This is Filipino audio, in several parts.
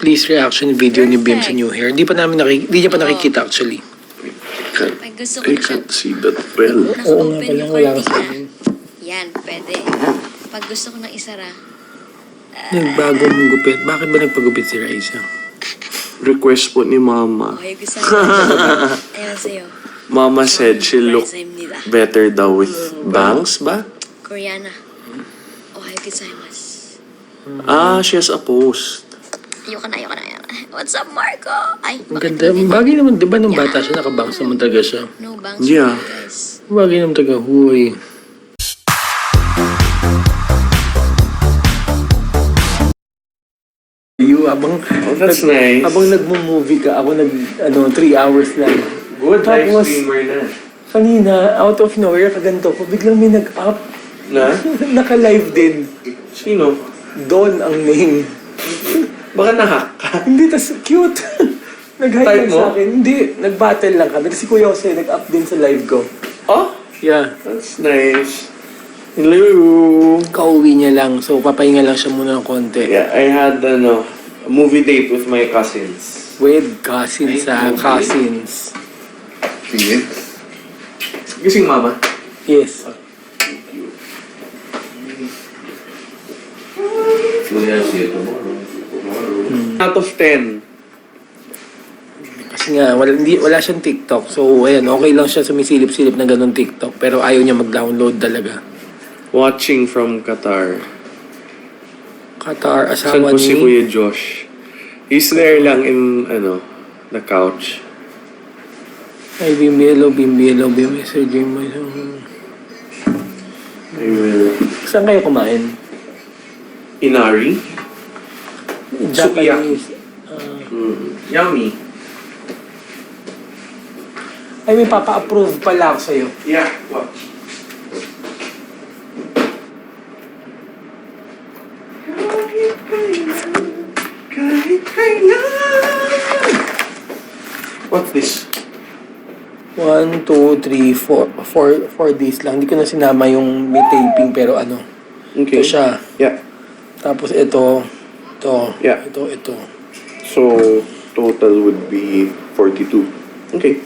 please reaction video ni Bim sa new hair. Hindi niya pa nakikita actually. Ay, gusto ko I na siya. can't see that well. Oo nga Naka-open pala, yung wala ka sa cortina. akin. Yan, pwede. Pag gusto ko nang isara, Nagbagong gupit. Bakit ba nagpagupit si Raisa? Request po ni Mama. okay, gusto ko. Ayun sa'yo. Mama said she looked 감사합니다. better daw with bangs ba? Koreana. Ohayo gozaimasu. Ah, she has a post. Ayoko na. What's up, Marco? Ay, Ang bakit ganda. hindi? Bagay naman, di ba nung bata siya, nakabangs naman talaga siya. No bangs Yeah. for you guys. Bagay naman talaga, huy. Abang, Oh, that's nice. Abang nagmo-movie ka, ako 3 hours lang. Good live Tapos, streamer na. kanina, out of nowhere, kaganto ko, biglang may nag-up. Na? Naka-live din. Sino? Don ang name. Baka nahack ka. Hindi, tas cute. Nag-hi Type lang mo? sa akin. Hindi, nag-battle lang kami. Kasi Kuya Jose nag-up din sa live ko. Oh, Yeah. that's nice. Hello. Kauwi niya lang. So, papahinga lang siya muna ng konti. Yeah, I had a movie date with my cousins. With cousins cousins. Sige. Gising Mama. Yes. Out of 10. Kasi nga, wala siyang TikTok. So, ayan, okay lang siya sumisilip-silip na ganun TikTok. Pero ayaw niya mag-download talaga. Watching from Qatar. Qatar, Saan asawa po si ni... Kuya Josh? He's there lang in, the couch. Ay, Bimelo, Sir Jim. I will... Saan kayo kumain? Inari? Japanese. Yummy. Ay, may papa-approve pala ako sa'yo. Yeah, what? What's this? 1, 2, 3, 4. 4 days lang. Hindi ko na sinama yung may taping pero Okay. ito siya. Yeah. Tapos ito. Yeah. Ito. So, total would be 42. Okay.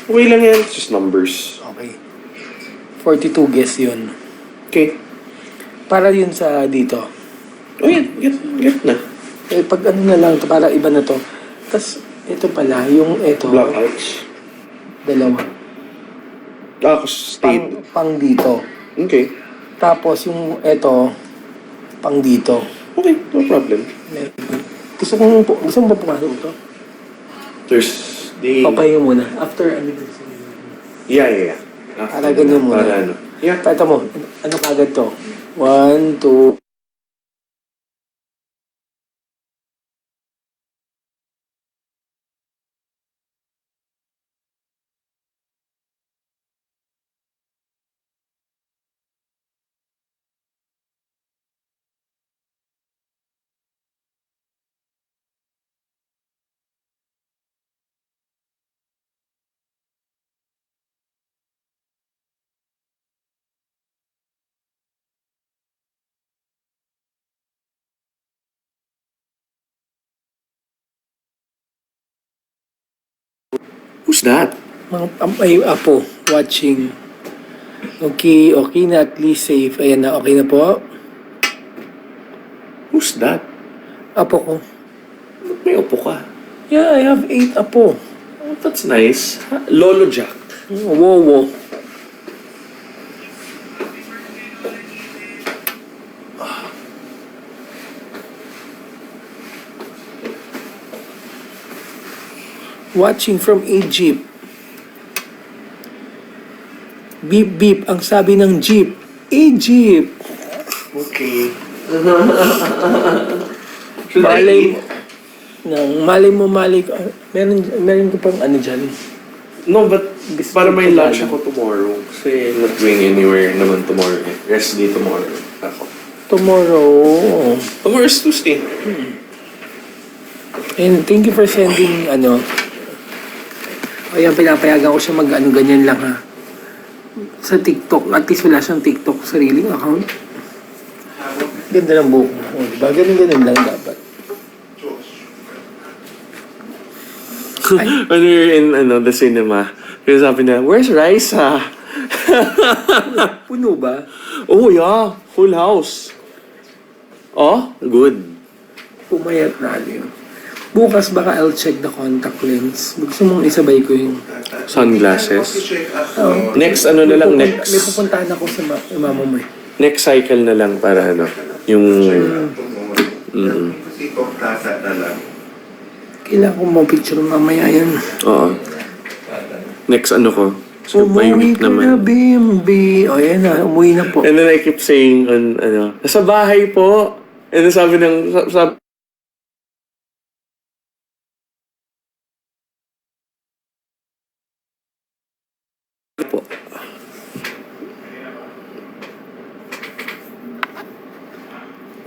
Okay lang yan. It's just numbers. Okay. 42 guess yun. Okay. Para yun sa dito. Oh, yeah. Get na. Eh, pag na lang, para iba na to. Tapos, ito pala, yung ito. Blackouts. Dalawa. State. Pang dito. Okay. Tapos, yung ito, pang dito. Okay, no problem. Gusto mo ba pumasok ito? Thursday. Papahinga muna. After, Yeah. Para ganyan muna. Para ano. Yeah. Pakita mo, ano kagad to? 1, 2. Who's that? Ay, apo, watching. Okay na, at least safe. Ayan na, okay na po. Who's that? Apo ko. May upo ka. Yeah, I have 8 apo. Oh, that's nice. Lolo Jack. Wow. Watching from Egypt. Beep beep ang sabi ng jeep. Egypt. Okay. Malay mo. Meron ko pang ano dyan. No, but Biscuit para may ko lunch lang. ako tomorrow. Kasi not going anywhere naman tomorrow. Rest day tomorrow. Ako. Tomorrow. Tomorrow is Tuesday. And thank you for sending Ayan, pinapayagan ko siya ganyan lang ha. Sa TikTok. At least wala siyang TikTok sariling account. Ganda ng buhok mo. Diba? Ganun lang dapat. When we were in the cinema, kasi sabi na, where's Raisa? Puno ba? Oh yeah, full house. Oh, good. Pumayat na yun. Bukas baka I'll check the contact lens. Gusto mong isabay ko yung... Sunglasses. Oh. Next na lang, May next. pupuntahan ako sa mama mo. Next cycle na lang para yung... Kasi kung tasa na lang. Kailangan ko picture mamaya yan. Oo. Next ko. So, Umuwi unique ka na, naman. Bimbi. O yan na, umuwi na po. And then I keep saying nasa bahay po. And then sabi po.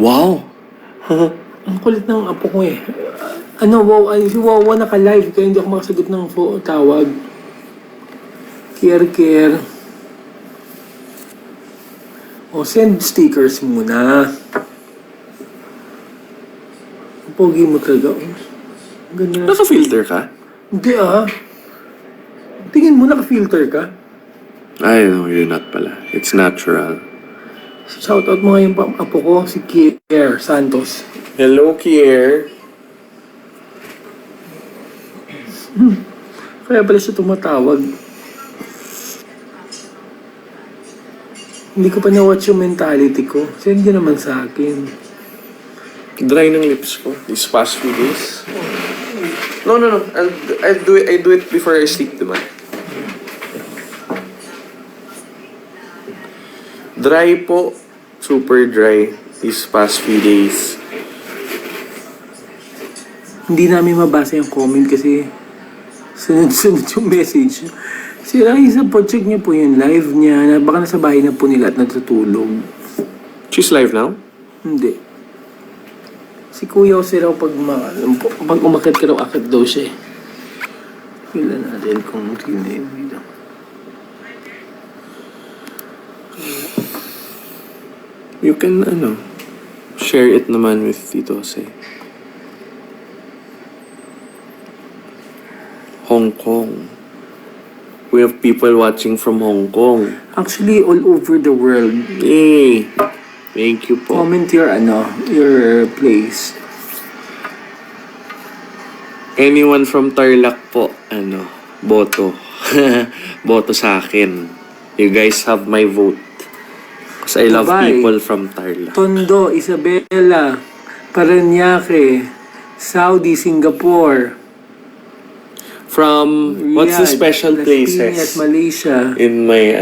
Wow! Ang kulit ng apo ko eh. Si Wawa naka-live kaya hindi ako makasagot ng tawag. Care. O, send stickers muna. Ang pogi mo talaga. Ganyan. Naka-filter ka? Hindi Tingin mo, naka-filter ka? I know, you're not pala. It's natural. Shoutout mo nga yung apo ko, si Kier Santos. Hello, Kier. Kaya pala siya tumatawag. Hindi ko pa na-watch yung mentality ko. Send yun naman sa akin. Dry ng lips ko these past few days. No. I do it before I sleep, diba? Dry po. Super dry these past few days. Hindi namin mabasa yung comment kasi sunod-sunod yung message. Si Raisa po, check niyo po yung live niya. Baka nasa bahay na po nila at natutulog. She's live now? Hindi. Si Kuya Jose raw pag umakit ka raw, akit daw siya eh. Kailan natin kung sino yung video. You can, share it naman with Tito Jose. Hong Kong. We have people watching from Hong Kong. Actually, all over the world. Hey! Thank you po. Comment your place. Anyone from Tarlac po, boto. Boto sa akin. You guys have my vote. Because I love Dubai. people from Tarlac. Tondo, Isabela, Parañaque, Saudi, Singapore, From, what's the Riyadh, special Las Piñas, places Malaysia, in my,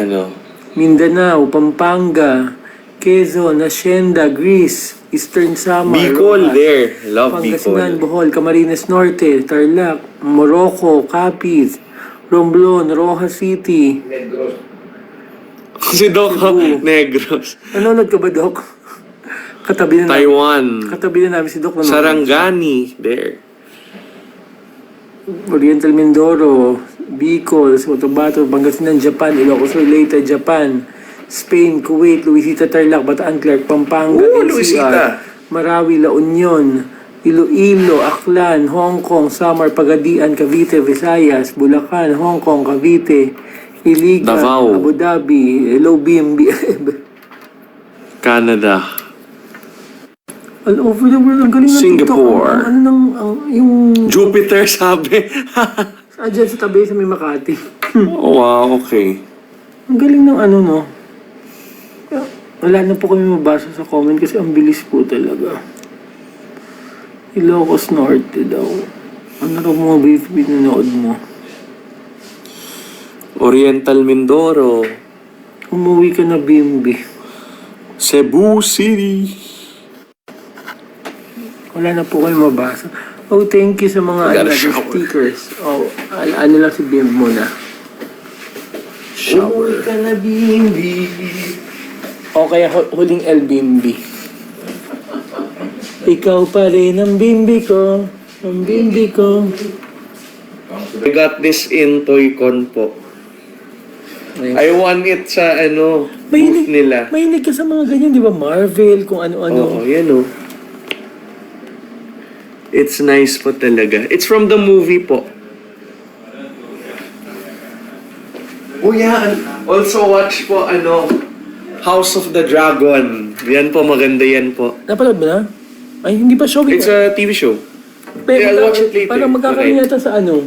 Mindanao, Pampanga, Quezon, Hacienda, Greece, Eastern Samar, Bicol Rojas, there. Love Pangasinan, Bicol. Bohol, Camarines Norte, Tarlac, Morocco, Capiz, Romblon, Rojas City. Si Doc Cebu. Negros. Nanonood ka ba, Doc? Katabi na Taiwan. Katabi na namin si Doc. nanonood. Sarangani. There. Oriental Mindoro, Bicol, Cotabato, Pangasinan, Japan, Ilocos Leyte, Japan, Spain, Kuwait, Luisita, Tarlac, Bataan, Clark, Pampanga, NCR, Luisita. Marawi, La Union, Iloilo, Aklan, Hong Kong, Samar, Pagadian, Cavite, Visayas, Bulacan, Hong Kong, Cavite, Iligan, Davao. Abu Dhabi, Hello BMB, Canada. all over the world. Ang galing ng Singapore. TikTok. Yung Jupiter, sabi. dyan sa tabi sa may Makati. Wow, okay. Ang galing ng no. Wala na po kami mabasa sa comment kasi ang bilis po talaga. Ilocos Norte daw. Ano raw mga pinanood mo? Oriental Mindoro. Umuwi ka na, Bimbi. Cebu City. Wala na po kami mabasa. Oh, thank you sa mga Gotta shower. stickers. Oh, ano lang si Bim muna. Shower. Umuwi ka na, Bimbi. O kaya huling El Bimbi. Ikaw pa rin ang Bimbi ko. Ang Bimbi ko. I got this in Toycon po. I won it sa booth nila. Mahilig ka sa mga ganyan, di ba? Marvel, kung ano-ano. Oo, yan o. It's nice po talaga. It's from the movie po. Oh yeah, also watch po, House of the Dragon. Yan po, maganda yan po. Napanood mo na? Ay, hindi pa show. It's a TV show. Pero Yeah, I'll watch it later. parang magkakaroon Okay. yata sa ano.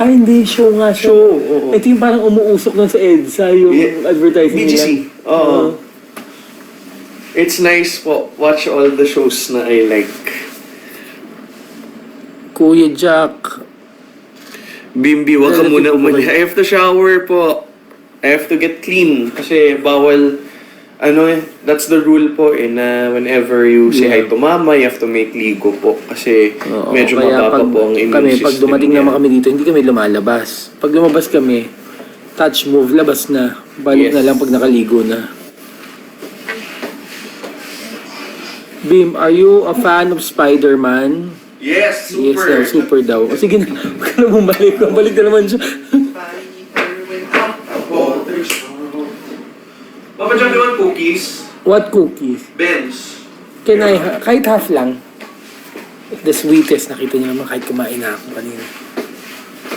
Ay, hindi. Show nga. Show, oo. Ito yung parang umuusok na sa EDSA, yung Yeah. advertising BGC. nila. Oo. It's nice po. Watch all the shows na I like. Kuya Jack. Bimbi, wag ka Relative muna po ba umalis. kayo? I have to shower po. I have to get clean. Kasi bawal, that's the rule po na whenever you say hi to mama, you have to make ligo po. Kasi Oo, medyo kaya mababa po ang immune kami, system pag dumating niya. naman kami dito, hindi kami lumalabas. Pag lumabas kami, touch move, labas na. Balik Yes. na lang pag nakaligo na. Bim, are you a fan of Spider-Man? Yes, Yes, daw, super daw. O sige na, huwag ka na bumalik. Balik na naman siya. Papa John, do you want cookies? What cookies? Ben's. Can I, kahit half lang. The sweetest, nakita niyo naman kahit kumain na ako kanina.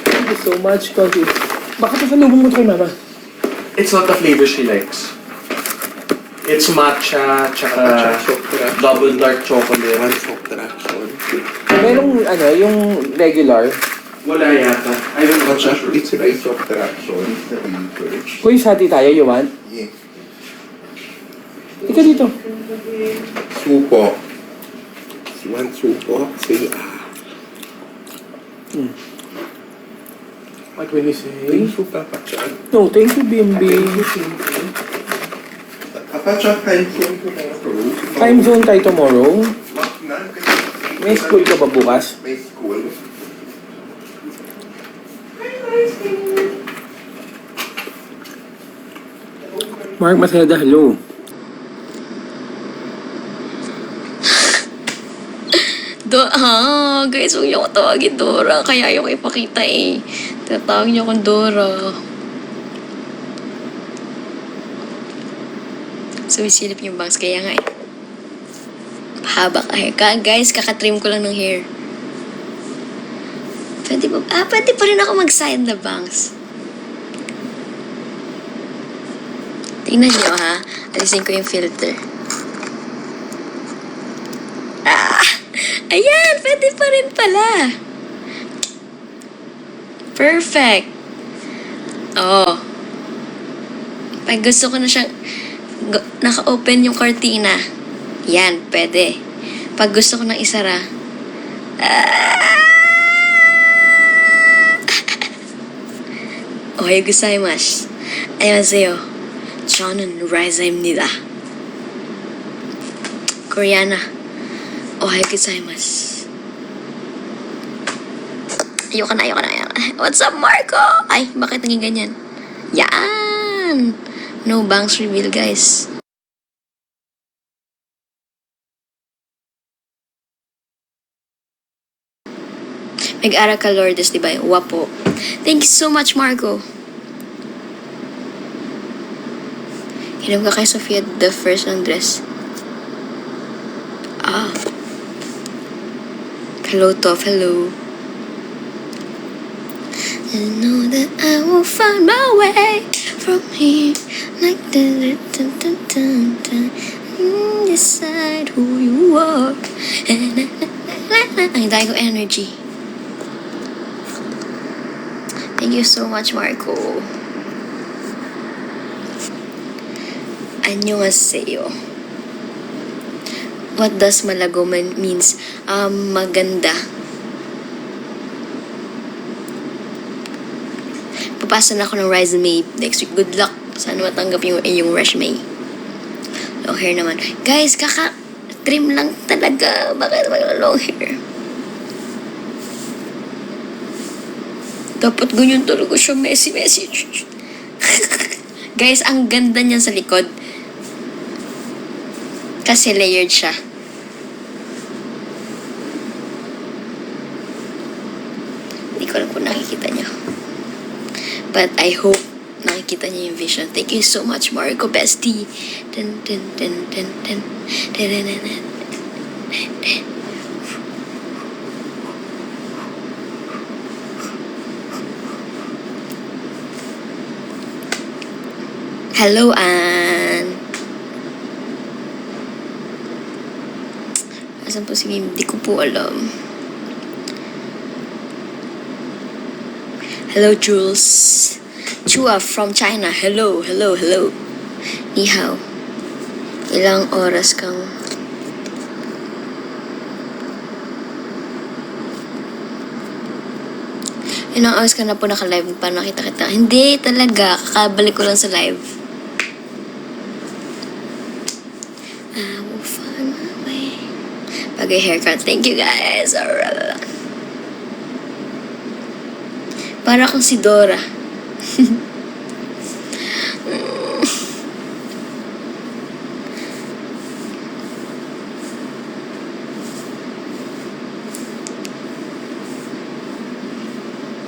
Thank you so much, Coffee. Bakit pasalubong mo ito kay Mama? It's not the flavor she likes. It's matcha, tsaka double dark chocolate. Merong, yung regular. Wala yata. I don't know. It's a bit of traction that we encourage. Kuya, sati tayo, you want? Yeah. Ika dito. Supo. You want supo? Say What will you say? Thank you, Papa Chan. No, thank you, Bimbi. Papa Chan, time zone tomorrow. Time zone tayo tomorrow. Maknan kasi. May school ka ba bukas? May school. Mark Maceda, hello. Guys, huwag niyo ako tawagin Dora. Kaya ayaw ko ipakita eh. Tinatawag niyo akong Dora. Sumisilip yung bangs, kaya nga eh. Haba ka hair. Guys, kakatrim ko lang ng hair. Pwede pa rin ako mag-side na bangs. Tingnan niyo ha. Alisin ko yung filter. Ayan! Pwede pa rin pala. Perfect. Oh. Pag gusto ko na siyang naka-open yung cortina. Yan, pwede. Pag gusto ko nang isara. Ohayo gozaimasu. 안녕하세요. 저는 라이자입니다. Koreana. Ohayo gozaimasu. Ayoko na. What's up, Marco? Ay, bakit naging ganyan? Yan! No bangs reveal, guys. Nag-aral ka, Lourdes, diba? Wapo. Thank you so much, Marco. Hinom ka kay Sofia the first ng dress. Hello, Toph. Hello. I know that I will find my way from here. Like decide who you are. Ang dahil ko energy. Thank you so much, Marco. Annyeonghaseyo. What does malago means? Maganda. Papasa na ako ng resume next week. Good luck. Sana matanggap yung resume. Long hair naman. Guys, kaka-trim lang talaga. Bakit long hair? Dapat ganyan talaga siya. Messy. Guys, ang ganda niyan sa likod. Kasi layered siya. Hindi ko alam kung nakikita niyo. But I hope nakikita niyo yung vision. Thank you so much, Marco Bestie. Dun, dun, dun, dun, dun. Dun, dun, dun, dun. Dun, dun. Hello, Ann. Asan po si Mim? Hindi ko po alam. Hello, Jules. Chua from China. Hello, hello, hello. Ni hao. Ilang oras kang... Ilang oras ka na po naka-live pa nakita kita? Hindi talaga. Kakabalik ko lang sa live. I will find my way. Bagay haircut. Thank you guys. Para akong si Dora.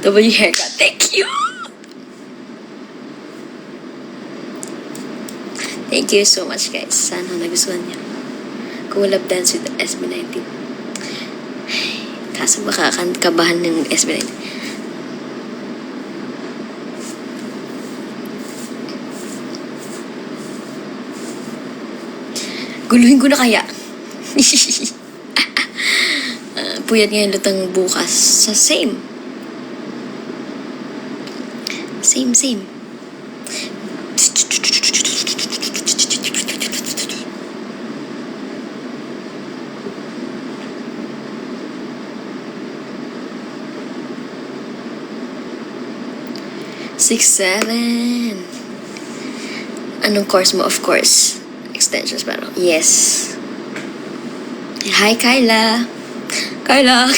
W haircut. Thank you. Thank you so much guys. Sana nagustuhan niyo. Collab dance with SB19. Kaso baka kabahan ng SB19. Guluhin ko na kaya. Puyat ngayon lutang bukas. Sa same. Same. Six, 7. Anong course mo? Of course. Extensions ba? Yes. Hi, Kyla. Kyla.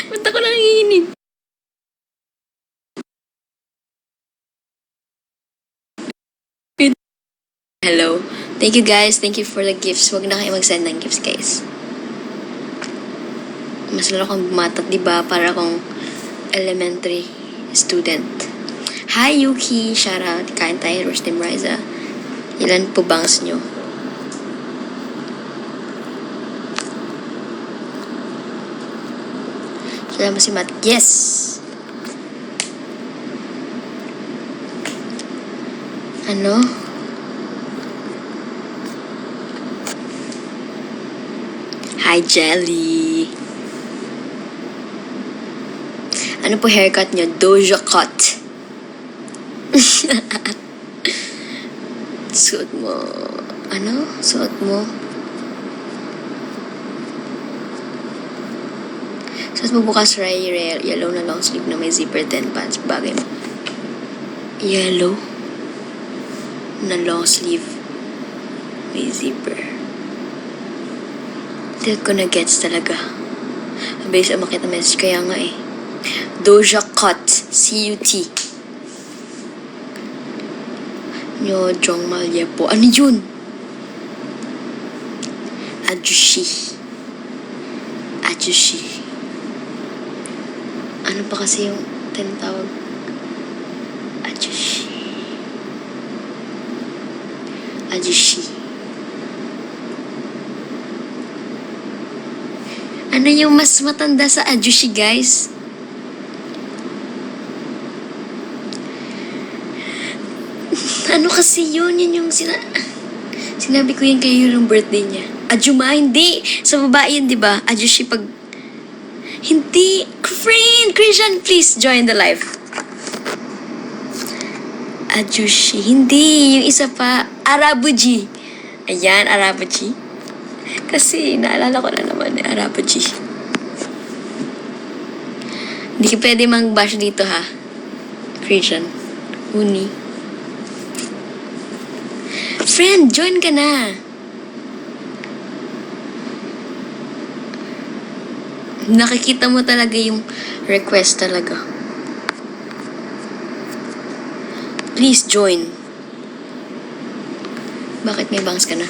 Ba't ako nanginginig? Hello. Thank you guys. Thank you for the gifts. Huwag na kayo mag-send ng gifts, guys. Mas lalo akong bumatat, diba? Para akong elementary student. Hi, Yuki. Shout out. Kain tayo. Rustim Riza. Ilan po bangs nyo? Salamat si Matt. Yes! Ano? Hi, Jelly. Ano po haircut nyo? Doja cut. Suot mo. Ano? Suot mo. Suot mo bukas yellow na long sleeve na may zipper 10 pants. Bagay mo. Yellow na long sleeve may zipper. Hindi ko na gets talaga. Mabilis ang makita message kaya nga eh. Doja cut. C-U-T. Nyo Jong Malye po. Ano yun? Ajushi. Ano pa kasi yung tinatawag? Ajushi. Ano yung mas matanda sa Ajushi, guys? Ano kasi yun? Yun yung sinabi ko yun kayo yung birthday niya. Ajuma, hindi. Sa babae yun, di ba? Ajushi pag... Hindi. Friend, Christian, please join the live. Ajushi. Hindi. Yung isa pa, Arabuji. Ayan, Arabuji. Kasi, naalala ko na naman eh, Arabuji. Hindi ka pwede mang-bash dito, ha? Christian. Uni. Friend, join ka na. Nakikita mo talaga yung request talaga. Please join. Bakit may bangs ka na?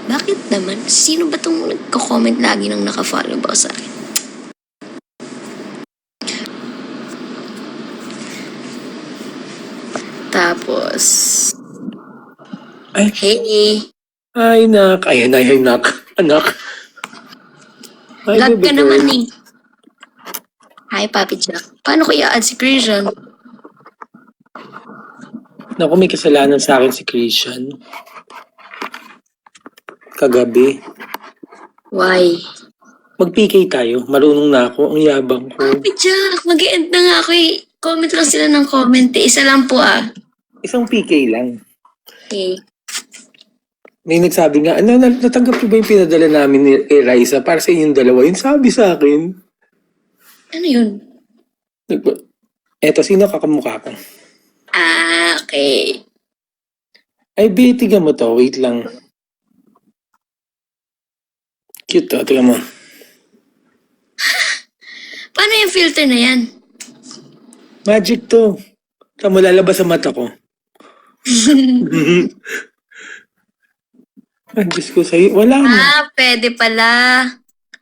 Bakit naman? Sino ba itong nagko-comment lagi nang naka-follow ba sa akin? Tapos... Ay, Hey! ay, nak. Ay, nak. Anak. Ay, Lag baby ka girl. naman eh. Hi, Papi Jack. Paano ko i-add si Christian? Naku, may kasalanan sa akin si Christian. Kagabi. Why? Mag-PK tayo. Marunong na ako. Ang yabang ko. Papi Jack, mag-end na nga ako eh. Comment lang sila ng comment eh. Isa lang po ah. Isang PK lang. Okay. May nagsabi nga, natanggap niyo ba yung pinadala namin ni Raisa para sa inyong dalawa? Yung sabi sa akin. Ano yun? Eto, sino kakamukha ko? Ah, okay. Ay, be, tiga mo to. Wait lang. Cute to. Tiga mo. Paano yung filter na yan? Magic to. Tama, lalabas sa mata ko. Ay, Diyos ko sa'yo. Wala na. Ah, pwede pala.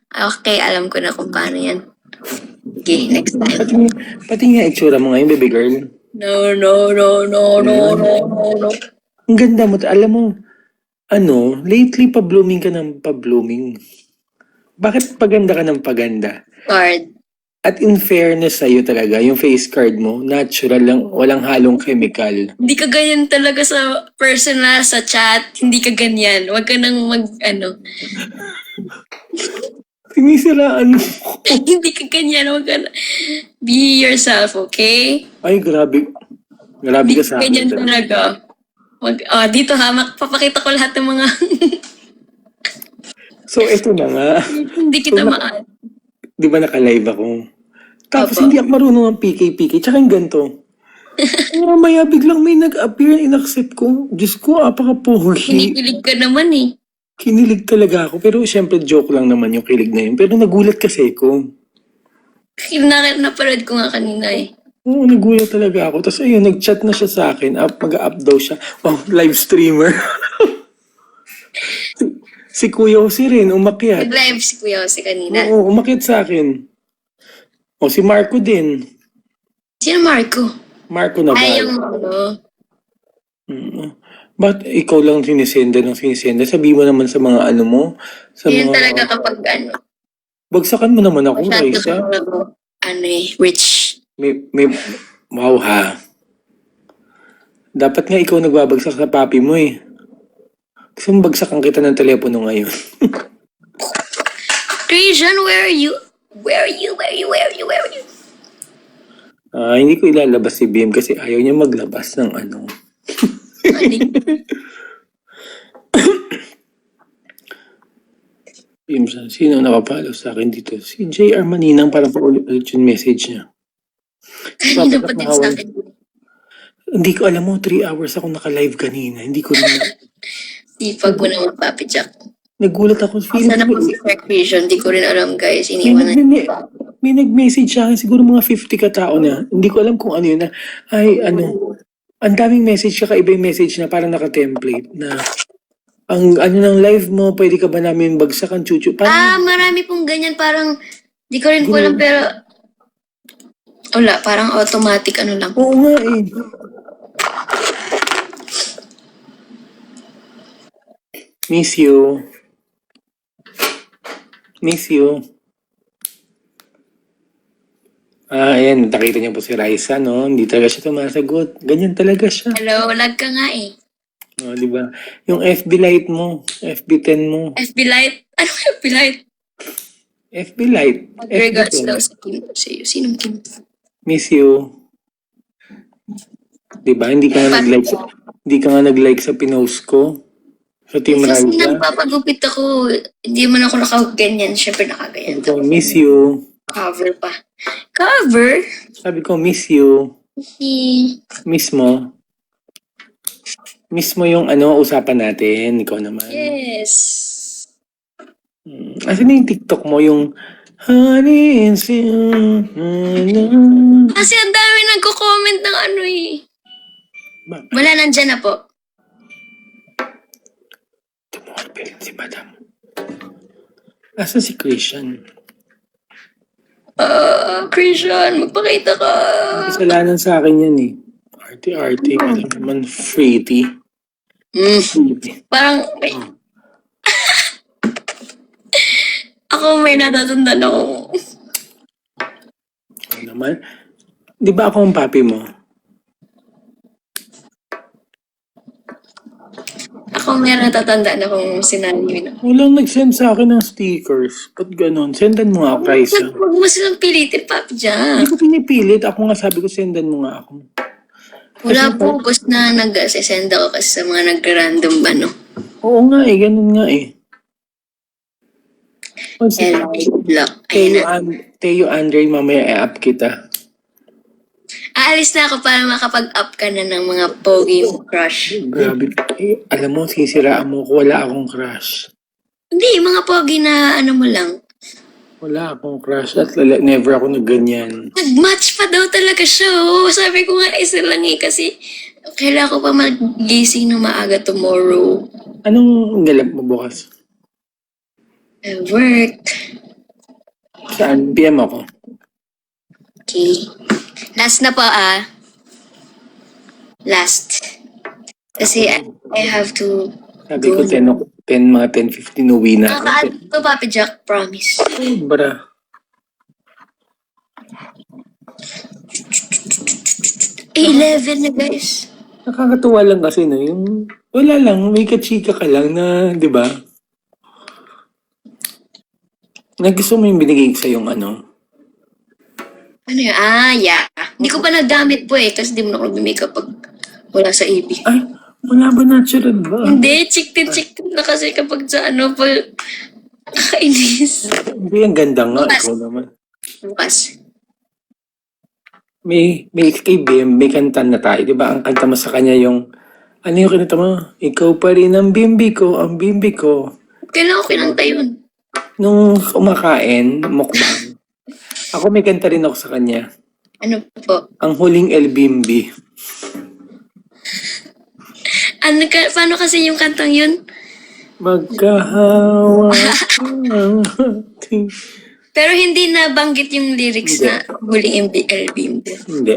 Okay, alam ko na kung paano yan. Okay, next time. Pati nga itsura mo ngayon, baby girl. No, no, no, no, no, no, no, no. Ang ganda mo. Alam mo, lately pa-blooming ka ng pa-blooming. Bakit paganda ka ng paganda? Card. At in fairness sa'yo talaga, yung face card mo, natural lang, walang halong chemical. Hindi ka ganyan talaga sa personal, sa chat. Hindi ka ganyan. Huwag ka nang Sinisiraan mo. Hindi ka ganyan. Huwag ka na. Be yourself, okay? Ay, grabe. Grabe Hindi ka ka sa akin. ganyan talaga. Dito ha, papakita ko lahat ng mga... So, eto na nga. Hindi kita maan. Di ba naka-live ako? Tapos Opo. hindi ako marunong ng PK-PK. Tsaka yung ganito. Mamaya biglang may nag-appear, in-accept ko. Diyos ko, apaka-pogi. Kinikilig ka naman eh. Kinilig talaga ako. Pero syempre, joke lang naman yung kilig na yun. Pero nagulat kasi ko. Napanood ko nga kanina eh. Oo, nagulat talaga ako. Tapos ayun, nag-chat na siya sa akin. Mag-up daw siya. Wow, live streamer. Si Kuya Jose rin, umakyat. Nag-live si Kuya Jose kanina. Oo, umakyat sa akin. O, si Marco din. Sino Marco? Marco na ba? Ay, yung ano. Ba't ikaw lang sinisenda ng sinisenda? Sabi mo naman sa mga ano mo. Sa Yun mga... talaga kapag ano. Bagsakan mo naman ako, Masyado Raisa. ano eh, rich. Wow ha. Dapat nga ikaw nagbabagsak sa papi mo eh. Kasi bagsakan kita ng telepono ngayon. Christian, where are you? Where are you? Where are you? Where are you? Where are you? Hindi ko ilalabas si BM kasi ayaw niya maglabas ng ano. BM, sino nakapalo sa akin dito? Si JR Maninang para paulit-ulit yung message niya. Kanina pa din sa akin. Hindi ko alam mo, 3 hours ako naka-live kanina. Hindi ko rin... Sipag mo naman, Papi Jack. Nagulat ako. Sana po si Fair Christian, di ko rin alam guys. May, Iniwan na. may nag-message sa akin, siguro mga 50 katao na. Hindi ko alam kung ano yun na, ang daming message, kakaiba yung message na parang naka-template na, ang ano ng live mo, pwede ka ba namin bagsakan, chuchu? Marami pong ganyan, parang, di ko rin ko alam, pero, wala, parang automatic ano lang. Oo nga eh. Miss you. Miss you. Ayan, nakita niyo po si Raisa, no? Hindi talaga siya tumasagot. Ganyan talaga siya. Hello, lag ka nga eh. Di ba? Yung FB Lite mo, FB10 mo. FB Lite? Ano FB Lite? FB Lite. Regards FB10. daw sa Kim sa'yo. Sinong Kim? Miss you. Di ba? Hindi ka nga nag-like sa pinost ko. Sa Team Kasi Raisa. nagpapagupit ako, hindi man ako nakaganyan. Siyempre nakaganyan. Sabi ko, miss you. Cover pa. Cover? Sabi ko, miss you. Miss mo. Miss mo yung usapan natin. Ikaw naman. Yes. Asan na yung TikTok mo? Yung honey and Kasi ang dami nagko-comment ng ano eh. Bakit? Wala, nandyan na po. Tumorpel si Madam. Asan si Christian? Christian, magpakita ka. Kasalanan sa akin yan eh. Arte-arte. Alam naman, Freddy. Parang, may... ako may natatandaan ako. Ano naman? Di ba ako ang papi mo? ako may natatandaan akong sinabi na. Walang nag-send sa akin ng stickers. Ba't ganun? Sendan mo nga, Raisa. Huwag mo silang pilitin, Papi Jack. Hindi ko pinipilit. Ako nga sabi ko, sendan mo nga ako. Wala po, boss na nag-send ako kasi sa mga nag-random ano. Oo nga eh, ganun nga eh. Oh, si Hello, block. Ayun na. Teo Andre, mamaya i-up kita. Aalis na ako para makapag-up ka na ng mga pogi mo crush. Grabe. Eh, alam mo, sisiraan mo ko, wala akong crush. Hindi, mga pogi na ano mo lang. Wala akong crush at never ako nagganyan. Nag-match pa daw talaga siya, oh. Sabi ko nga isa lang eh kasi kailangan ko pa mag-gising na maaga tomorrow. Anong galap mo bukas? Work. Saan? PM ako. Okay. Last na po Last. Kasi I have to Sabi ko 10, mga 10:15 uwi na ako. Nakaka-add to, Papi Jack, promise. Sobra. 11 na, guys. Nakakatuwa lang kasi no, yung wala lang, may kachika ka lang na, di ba? Nagusto mo yung binigay ko sa yung ano? Ano yun? Yeah. Hindi ko pa nagamit po eh, kasi di mo na ako nag-makeup pag wala sa AB. Ay, wala ba natural ba? Hindi, chiktin na kasi kapag sa ano, pag nakainis. Hindi, ang ganda nga. Bukas. Ikaw naman. Bukas. May kay BM, may kanta na tayo, di ba? Ang kanta mo sa kanya yung, ano yung kinanta mo? Ikaw pa rin ang bimbi ko, ang bimbi ko. Kailangan ko kinanta yun. Nung kumakain, mukbang, ako may kanta rin ako sa kanya. Ano po? Ang huling El Bimbi. Ano ka, paano kasi yung kantang yun? Magkahawa ang ating... Pero hindi nabanggit yung lyrics Hindi. na huling LB. Hindi.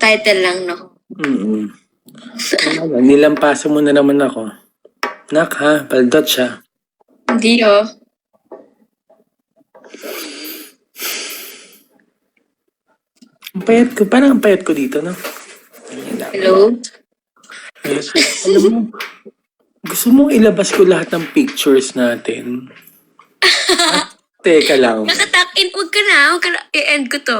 Title lang, no? Nilampasan mo na naman ako. Nak ha, paldot siya. Hindi, oh. Ang payat ko, parang ang payat ko dito, no? Ayan na. Hello? Yes. Alam mo, gusto mong ilabas ko lahat ng pictures natin. At, teka lang. Nakatak-in. Huwag ka na. I-end ko to.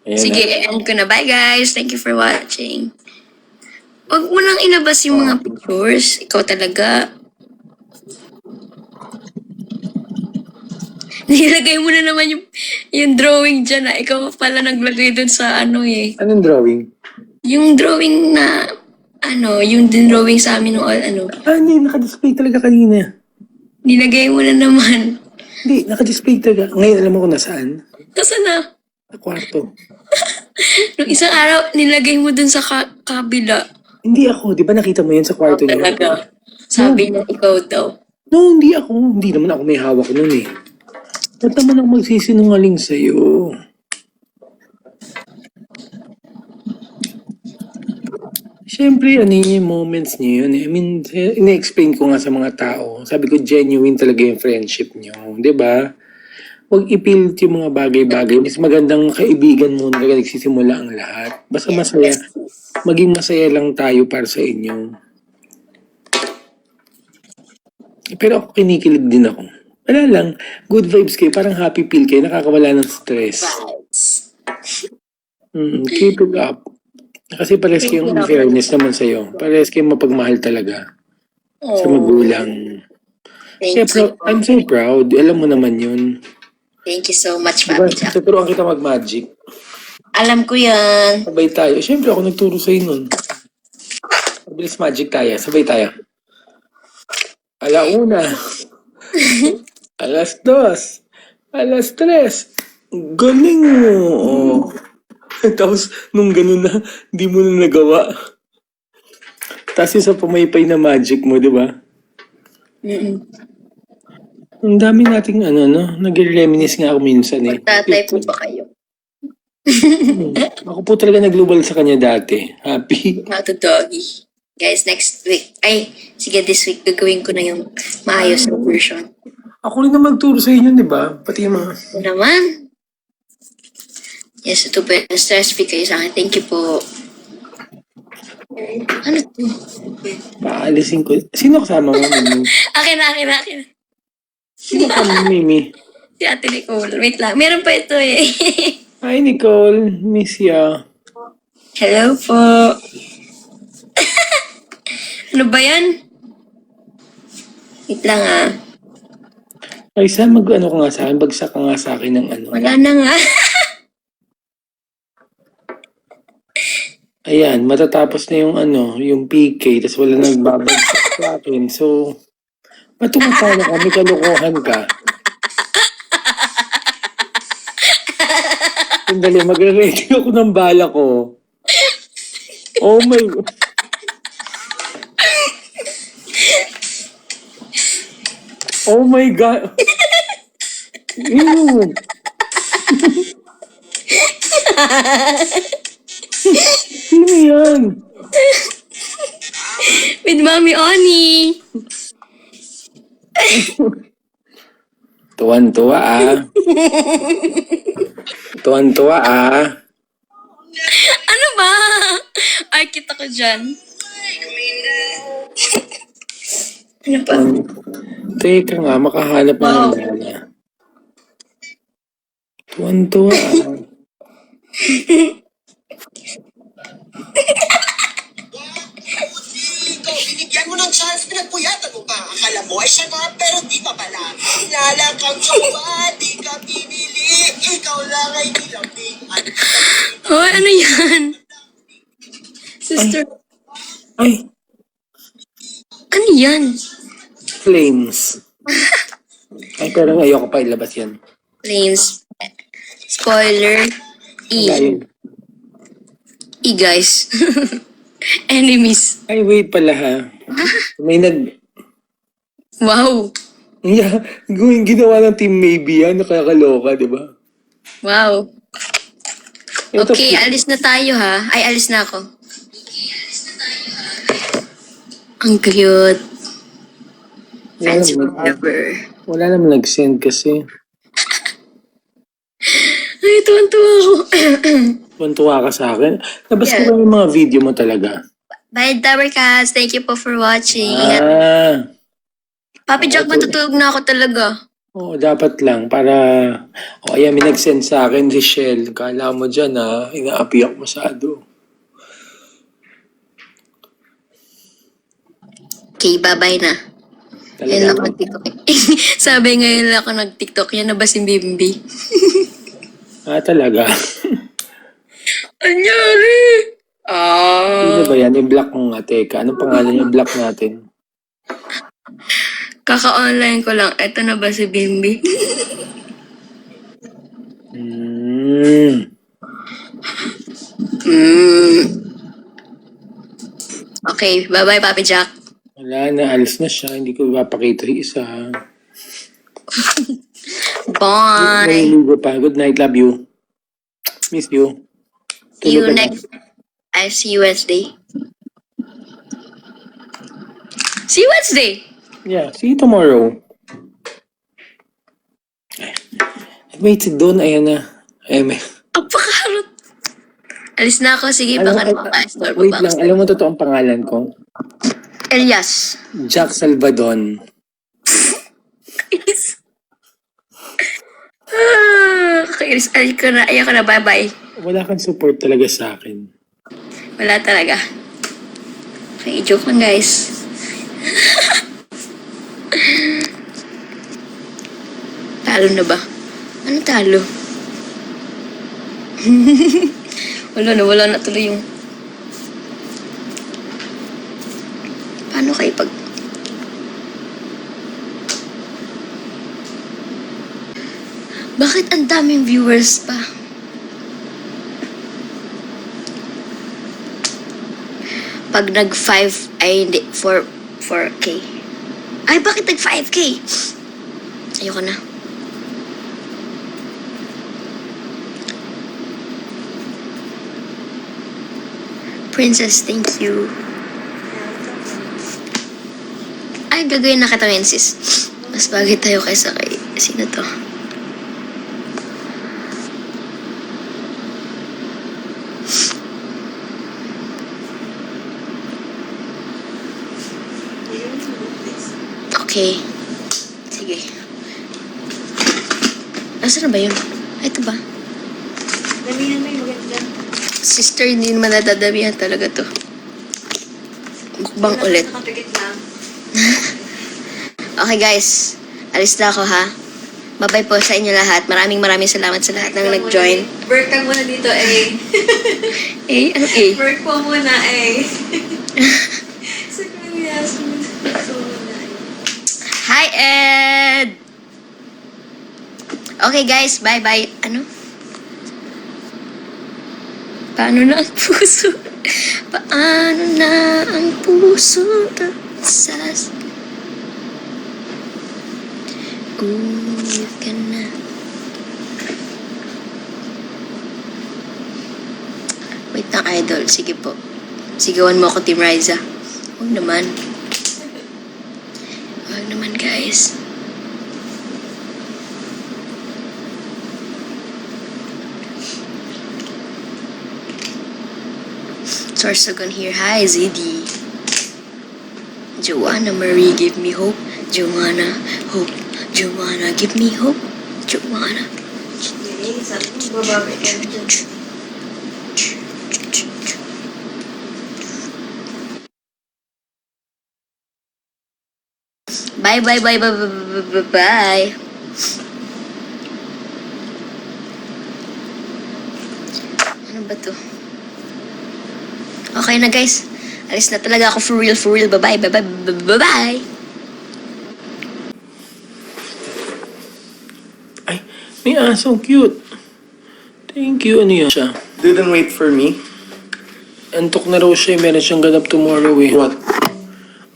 Ayan Sige, na. i-end ko na. Bye, guys. Thank you for watching. Huwag mo nang ilabas yung mga pictures. Ikaw talaga. Nilagay mo na naman yung drawing dyan na ikaw pala naglagay dun sa ano eh. Anong drawing? Yung drawing na, yung drawing sa amin ng all, Hindi, naka-display talaga kanina. nilagay mo na naman. Hindi, naka-display talaga. Ngayon, alam mo kung nasaan? Nasaan na? Sa kwarto. Nung isang araw, nilagay mo dun sa kabila. Hindi ako, di ba nakita mo yun sa kwarto niyo? Talaga. Sabi niya, ikaw daw. No, hindi ako. Hindi naman ako may hawak nun eh. Ba't naman ako magsisinungaling sa'yo? Siyempre, ano yung moments niyo yun eh. I mean, ina-explain ko nga sa mga tao. Sabi ko, genuine talaga yung friendship niyo. Di ba? Huwag ipilit yung mga bagay-bagay. Mas magandang kaibigan mo na nagsisimula ang lahat. Basta masaya. Maging masaya lang tayo para sa inyo. Pero ako kinikilig din ako. Wala lang. Good vibes kayo. Parang happy pill kayo. Nakakawala ng stress. Keep it up. Kasi pares kayong fairness naman sa'yo. Pares kayong mapagmahal talaga. Sa magulang. Thank you. I'm so proud. Alam mo naman yun. Thank you so much, Diba? Papi Jack. Tuturuan kita mag-magic. Alam ko yan. Sabay tayo. Siyempre ako nagturo sa'yo nun. Mabilis magic tayo. Sabay tayo. Alauna. Alas 2. Alas 3. Galing mo. Oh. Tapos, nung ganun na, hindi mo na nagawa. Tapos yung sa pumaypay na magic mo, di ba? Ang dami nating nag-reminisce nga ako minsan eh. Tatay po ba kayo? Ako po talaga naglubal sa kanya dati. Happy. How to doggy. Guys, next week. Sige, this week gagawin ko na yung maayos na version. Ako rin na magturo sa inyo, di ba? Pati yung mga... Ito naman. Yes, ito po yung stress free kayo sa akin. Thank you po. Ano to? Paalisin ko. Sino kasama mo, Mimi? Akin na. Sino kasama mo, Mimi? Si Ate Nicole. Wait lang. Meron pa ito eh. Hi, Nicole. Miss ya. Hello po. Ano ba yan? Wait lang ah. Ay, saan mag-ano ka nga sa akin? Bagsak ka nga sa akin ng ano. Wala na nga. Ayan, matatapos na yung ano, yung PK, tapos wala nang babagsak sa akin. So, matumatalo ka, may kalokohan ka. Sandali, magre-ready ako ng bala ko. Oh my... Oh my God! Ew! Sino yan? With Mommy Oni. Tuwan-tuwa ah. Tuwan-tuwa ah. Ano ba? Ay, kita ko dyan. Ano pa? Teka nga, makahanap na Wow. ng bala. Tuwan-tuwa ah. Ikaw, binigyan mo ng chance, pinagpuyatan mo pa. Akala mo ay siya na, pero di pa pala. Kilala kang jowa, di ka pinili. Ikaw lang ay nilambing. At Hoy, ano yan? Sister, Ay, ano yan? flames. Ay, pero ayoko pa ilabas yan. Flames. Spoiler. Wala E. yun. E, guys. Enemies. Ay, wait pala ha. May nag... Wow. Yeah, ginawa ng Team Maybe yan, nakakaloka, di ba? Wow. Ito, Okay, alis na tayo ha. Ay, alis na ako. Ang cute. wala, Friends naman, forever. wala naman nag-send kasi. Ay, tuwan-tuwa ako. Tuwan-tuwa ka sa akin. Labas ko Yeah. lang yung mga video mo talaga. Bye, Tower Cats. Thank you po for watching. Ah, Papi Jack, matutulog na ako talaga. oo, dapat lang para... O, ayan, may nag-send sa akin, Richelle. Kala mo dyan, ha? Inaapi ako masyado. Okay, bye-bye na. Yan lang Talaga. ako nag-tiktok. Sabi ngayon lang ako nag-tiktok. Yan na ba si Bimbi? Ah, talaga. Anyari? Sino ba yan? I-block mo nga, teka. Anong pangalan niya? Block natin. Kaka-online ko lang. Eto na ba si Bimbi? Okay, bye-bye, Papi Jack. Wala na, alis na siya. Hindi ko ipapakita yung isa. Bye. Naliligo pa. Good night, love you. Miss you. See you Tulog ka na. next. I see you Wednesday. See you Wednesday. Yeah, see you tomorrow. Wait, si Don, ayan na. Ayan, may... Apakaharot. Alis na ako. Sige, Alam, baka napaka-store. wait lang, alam mo totoong pangalan ko? Elias. Jack Salvadon. Kakainis. Ayaw ko na. Bye-bye. Wala kang support talaga sa akin. Wala talaga. Okay, joke lang guys. Talo na ba? Ano talo? wala na tuloy yung... Paano kayo pag... Bakit ang daming viewers pa? Pag nag-5, ay hindi, 4K. Ay, bakit nag-5K? Ayoko na. Princess, thank you. Ay, gagawin na kita ngayon, sis. Mas bagay tayo kaysa kay... Sino to? Okay. Sige. Nasaan na ba yun? Ay, ito ba? Damihan mo yung maganda. Sister, hindi naman nadadamihan talaga to. Mukbang ulit. Nakapikit lang. Okay guys, alis na ako ha. Bye-bye po sa inyo lahat. Maraming salamat sa lahat ng nag-join. Work ka muna dito, eh. Eh, ano eh? Work po muna, eh. Sa kanya, so muna, eh. Hi, Ed! Okay guys, bye-bye. Ano? Paano na ang puso? Paano na ang puso? Sas... Uy ka na. Wait na, idol. Sige po. Sigawan mo ako, Team Riza. Huwag naman. Huwag naman, guys. Sorsogon here. Hi, Ziddy. Joanna Marie, give me hope. Joanna, hope. Joanna, give me hope. Joanna. Eh, sabi mo, bababay ka na dyan. Bye, bye, bye, bye, bye, bye, bye, bye. Ano ba to? Okay na, guys. Alis na talaga ako for real, for real. Bye, bye, bye, bye, bye, bye. Ay, may aso. Cute. Thank you. Ano yun siya? Didn't wait for me. Antok na raw siya. Meron siyang ganap tomorrow eh. What?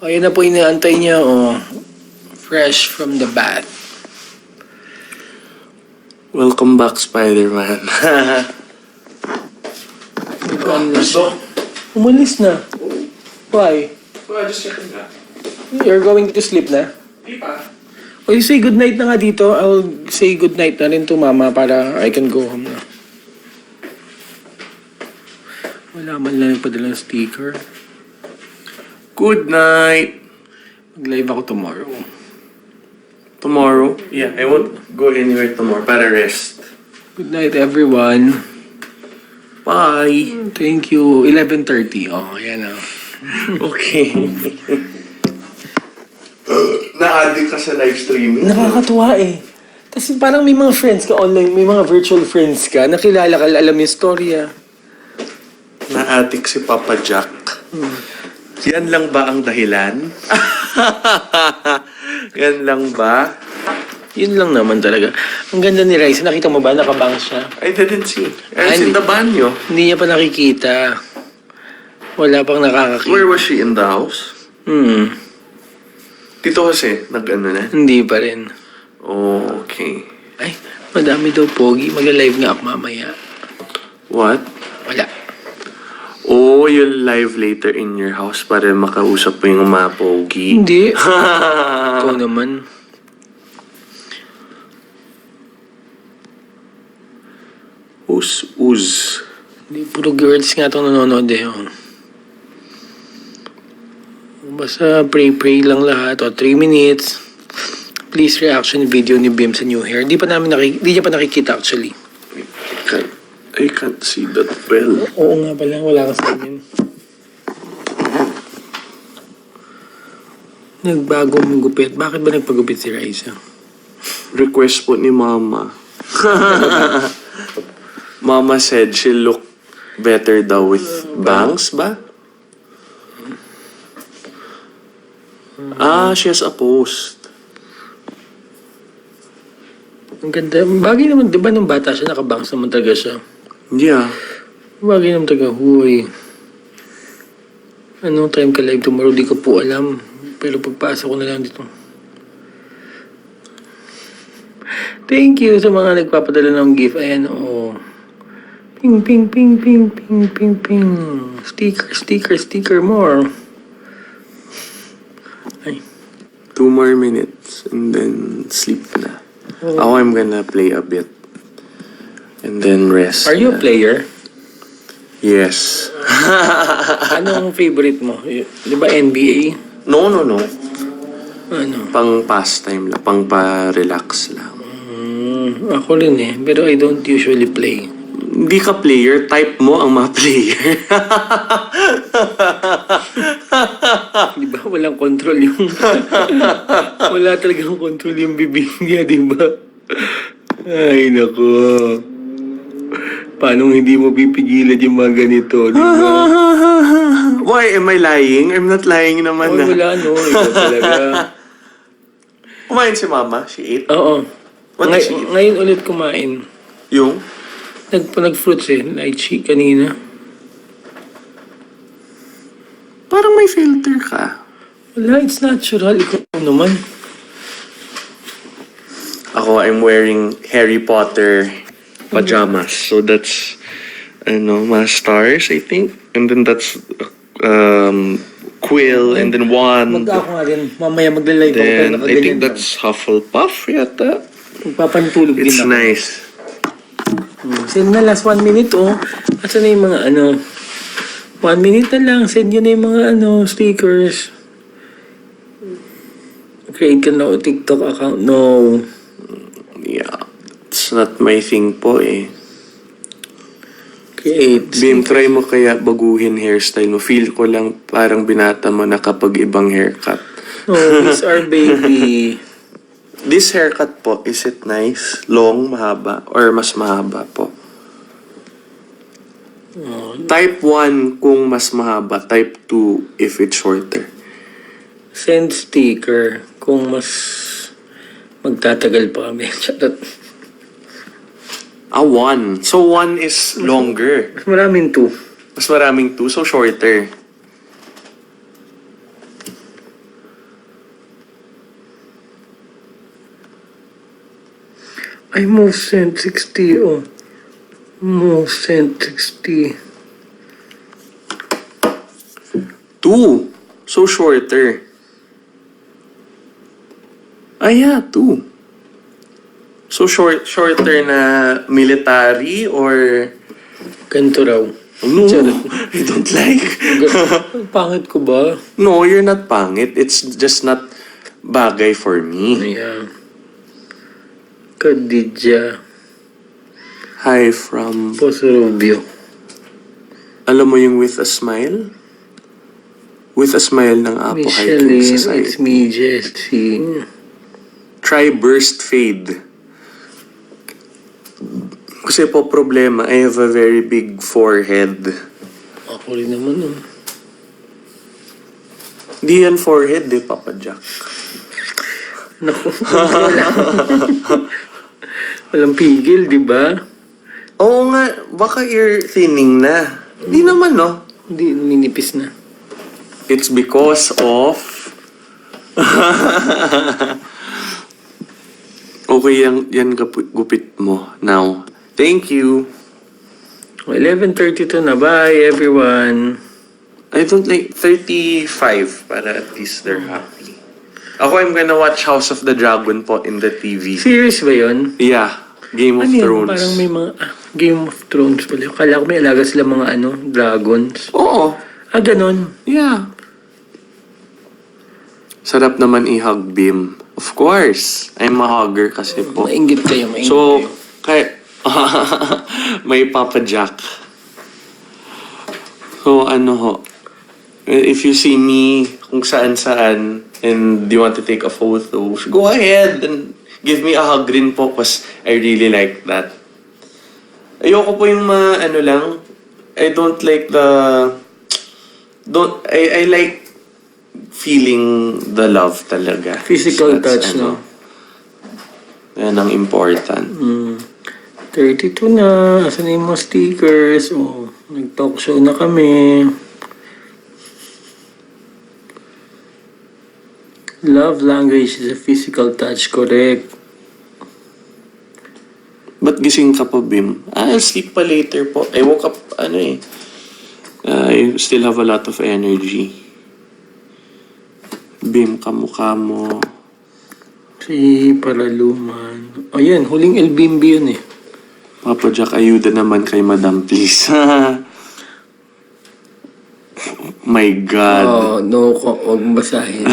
Ayun na po inaantay niya. Oh. Fresh from the bath. Welcome back, Spider-Man. Ano na siya? Umalis na. Why? Well, just checking that. You're going to sleep na? Di pa. O you say good night na nga dito. I'll say good night na rin to mama para I can go home na. Wala man lang nagpadala ng sticker. Good night. Mag-live ako tomorrow. Tomorrow? Yeah, I won't go anywhere tomorrow para rest. Good night everyone. Bye. Thank you. 11:30. Oh, yan na. Okay. Na-addict ka sa live streaming? Nakakatuwa eh. Kasi parang may mga friends ka online, may mga virtual friends ka, nakilala ka, alam yung storya. Na-addict si Papa Jack. Yan lang ba ang dahilan? Yan lang ba? Yun lang naman talaga. Ang ganda ni Raisa, nakita mo ba? Nakabang siya. I didn't see. I was Ay, in the banyo. Hindi niya pa nakikita. Wala pang nakakakita. Where was she? In the house? Dito kasi, nag-ano na? Hindi pa rin. Oh, okay. Ay, madami daw pogi. Magla-live nga ako mamaya. What? Wala. Oh, you'll live later in your house para makausap mo yung mga pogi. Hindi. Ikaw naman. Uz. Hindi, puro girls nga itong nanonood eh. Oh. Basta pray lang lahat. O, 3 minutes. Please reaction video ni Bim sa new hair. Di niya pa nakikita actually. I can't see that well. Oo nga pala, wala ka sa amin. Nagbagong gupit. Bakit ba nagpagupit si Raisa? Request po ni Mama. Mama said she look better daw with bangs ba? She has a post. Ang ganda. Bagay naman, di ba nung bata siya, nakabangs naman talaga siya. Yeah. Bagay naman talaga, huy. Anong time ka live tomorrow? Di ko po alam. Pero pagpasok ko na lang dito. Thank you sa mga nagpapadala ng gift. Ayan, oo. Ping, ping, ping, ping, ping, ping, ping. Sticker more. Ay. 2 more minutes and then sleep na. Ako, I'm gonna play a bit. And then rest. Are you a na. player? Yes. Anong favorite mo? Di ba NBA? No. Ano? Pang pastime lang, pang pa-relax lang. Ako rin eh. Pero I don't usually play. Hindi ka player, type mo ang mga player. Di ba? Walang control yung... Wala talagang control yung bibig niya, di ba? Ay, nako. Paano hindi mo pipigilan yung mga ganito, di ba? Why, am I lying? I'm not lying naman. Oh, wala, no. Ikaw talaga. Kumain si mama, she ate. Oo. What did she eat? Ngayon ulit kumain. Yung? Nag-fruits eh. Lychee kanina. Parang may filter ka. Wala, it's natural. Ikaw naman. Ako, I'm wearing Harry Potter pajamas. So that's, mga stars, I think. And then that's quill and then wand. Ako nga rin. Mamaya magla-live ako. Then, pero I think nakaganyan that's Hufflepuff yata. lang. Magpapantulog din It's ako. nice. Send na last 1 minute, oh. Asa na yung mga 1 minute na lang. Send yun na yung mga stickers. Create ka na o TikTok account. No. Yeah. It's not my thing po eh. Create. Bim, try mo kaya baguhin hairstyle mo. Feel ko lang parang binata mo na kapag ibang haircut. Oh, it's our baby. This haircut po, is it nice? Long, mahaba? Or mas mahaba po? Type 1 kung mas mahaba. Type 2 if it's shorter. Send sticker kung mas magtatagal pa kami. Charot. 1. So 1 is longer. Mas maraming 2. Mas maraming 2, so shorter. Ay, most sent 60, oh. Most sent 60. 2. So shorter. Yeah, 2. So shorter na military or... Ganito raw. No, Charot. I don't like. Pangit ko ba? No, you're not pangit. It's just not bagay for me. Yeah. Khadija Hi from... Posorubio. Alam mo yung with a smile? With a smile ng Apo Hiking Micheline, Society. it's me, Jessie. Try burst fade. Kasi po problema, I have a very big forehead. Ako rin naman, oh. Di yan forehead eh, Papa Jack. Naku, walang pigil, di ba? Oo nga, baka ear thinning na. Di naman, no? Hindi, ninipis na. It's because of... Okay, yan gupit mo now. Thank you. 11:32 na. Bye, everyone. I don't like 35 para at least they're happy. Ako, I'm gonna watch House of the Dragon po in the TV. Serious ba yun? Yeah, Game of Ano yun? Thrones. Parang may mga... Game of Thrones pala. Kala ko may alaga sila mga dragons. Oo, Ganon. yeah. Sarap naman i-hug Bim. Of course. I'm a hugger kasi po. Maingit kayo, maingit So, kayo. may Papa Jack. So, ho, if you see me kung saan-saan and you want to take a photo, go ahead and give me a hug rin po because I really like that. Ayoko po yung lang, I don't like I like feeling the love talaga. Physical That's, touch, no? Yan ang important. 32 na. Asan na yung mga stickers? Oh, nag-talk show na kami. Love language is a physical touch, correct? Ba't gising ka pa, Bim? I'll sleep pa later po. I woke up, I still have a lot of energy. Bim, kamukha mo. Si Paraluman. O yan, huling LBMB yun eh. Papa Jack, ayuda naman kay Madam, please. My God. Oh, no, huwag basahin.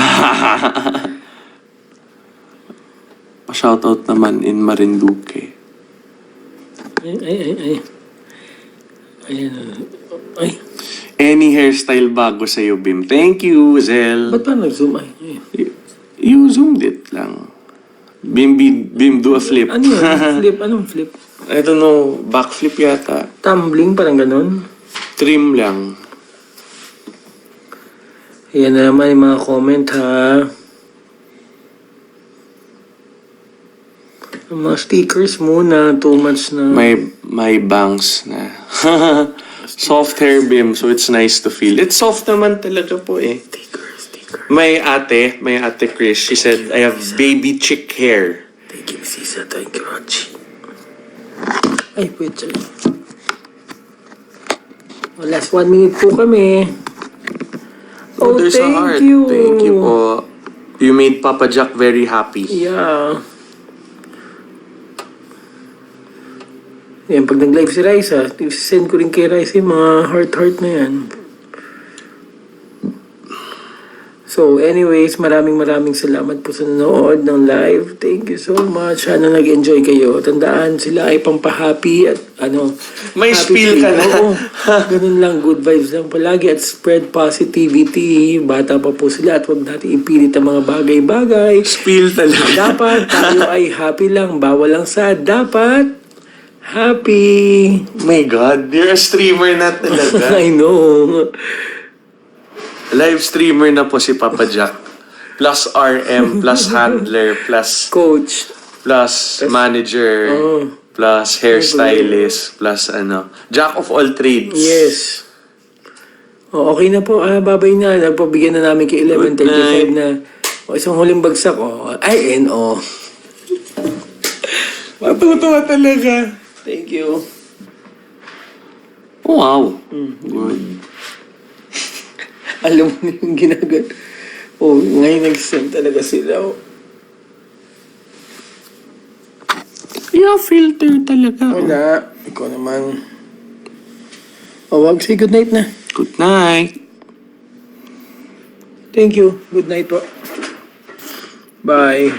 Shoutout naman in Marinduque. Ay. Ayan. Ay. Any hairstyle bago sa'yo, Bim? Thank you, Zel. Ba't pa nag-zoom? Ay. You zoomed it lang. Bim, do a flip. Ano yun? Flip? Anong flip? I don't know, backflip yata. Tumbling, parang ganun. Trim lang. Ayan na naman yung mga comment, ha? Ang mga stickers muna. Too much na. May bangs na. Soft hair, Bim, so it's nice to feel. It's soft naman talaga po eh. Sticker. May ate Chris, she said, I have baby chick hair. Thank you, Sisa. Thank you, Hachi. Ay, wait, sorry. Oh, last 1 minute po kami. Oh, There's a thank heart. you. Thank you po. You made Papa Jack very happy. Yeah. Yan, pag nag-live si Raisa, send ko rin kay Raisa yung mga heart na yan. So, anyways, maraming salamat po sa nanonood ng live. Thank you so much. Sana nag-enjoy kayo. Tandaan, sila ay pampahappy at May happy spill ka feel. na. Oo, ganun lang, good vibes lang palagi at spread positivity. Bata pa po sila at huwag natin ipilit ang mga bagay-bagay. Spill talaga. Dapat tayo ay happy lang, bawal lang sad. Dapat happy. My God, you're a streamer na talaga. I know. Live streamer na po si Papa Jack. Plus RM, plus handler, plus Coach. manager, plus hairstylist, plus Jack of all trades. Yes. O, okay na po. Babay na. Nagpabigyan na namin kay 11:35 na isang huling bagsak. Ay, NO. Matutuwa talaga. Thank you. Wow. Good. Alam mo na yung ginagawa. Ngayon nag-send talaga sila. Yeah, filter talaga. Wala. Ikaw naman. Wag say good night na. Good night. Thank you. Good night po. Bye.